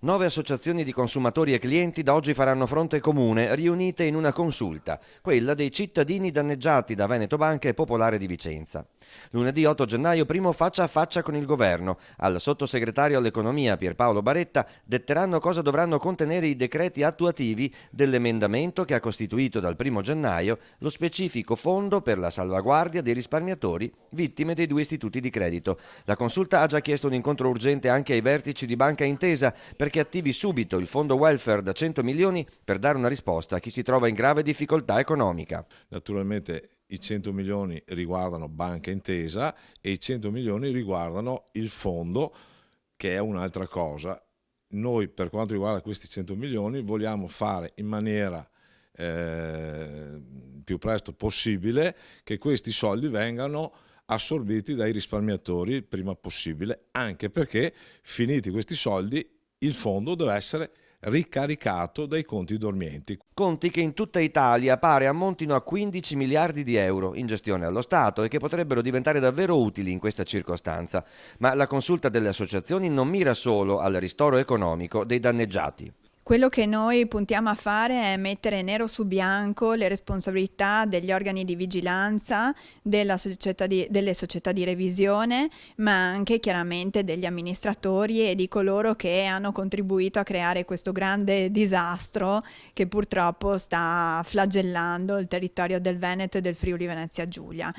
9 associazioni di consumatori e clienti da oggi faranno fronte comune, riunite in una consulta, quella dei cittadini danneggiati da Veneto Banca e Popolare di Vicenza. Lunedì 8 gennaio, primo faccia a faccia con il governo. Al sottosegretario all'economia Pierpaolo Baretta detteranno cosa dovranno contenere i decreti attuativi dell'emendamento che ha costituito dal 1 gennaio lo specifico fondo per la salvaguardia dei risparmiatori vittime dei 2 istituti di credito. La consulta ha già chiesto un incontro urgente anche ai vertici di Banca Intesa perché attivi subito il fondo welfare da 100 milioni per dare una risposta a chi si trova in grave difficoltà economica. Naturalmente i 100 milioni riguardano Banca Intesa e i 100 milioni riguardano il fondo, che è un'altra cosa. Noi, per quanto riguarda questi 100 milioni, vogliamo fare in maniera più presto possibile che questi soldi vengano assorbiti dai risparmiatori il prima possibile, anche perché finiti questi soldi il fondo deve essere ricaricato dai conti dormienti. Conti che in tutta Italia pare ammontino a 15 miliardi di euro in gestione allo Stato e che potrebbero diventare davvero utili in questa circostanza. Ma la consulta delle associazioni non mira solo al ristoro economico dei danneggiati. Quello che noi puntiamo a fare è mettere nero su bianco le responsabilità degli organi di vigilanza, delle società di revisione, ma anche chiaramente degli amministratori e di coloro che hanno contribuito a creare questo grande disastro che purtroppo sta flagellando il territorio del Veneto e del Friuli Venezia Giulia.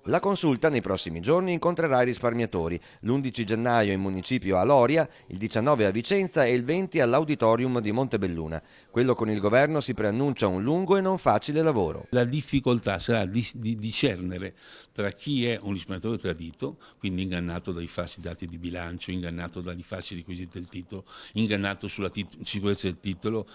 La consulta nei prossimi giorni incontrerà i risparmiatori, l'11 gennaio in municipio a Loria, il 19 a Vicenza e il 20 all'Auditorium di Montebelluna. Quello con il governo si preannuncia un lungo e non facile lavoro. La difficoltà sarà di discernere tra chi è un risparmiatore tradito, quindi ingannato dai falsi dati di bilancio, ingannato dai falsi requisiti del titolo, ingannato sulla sicurezza del titolo,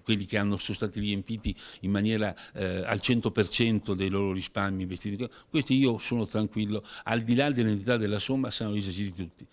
quelli che sono stati riempiti in maniera al 100% dei loro risparmi investiti. Questi io sono tranquillo, al di là dell'entità della somma saranno risarciti tutti.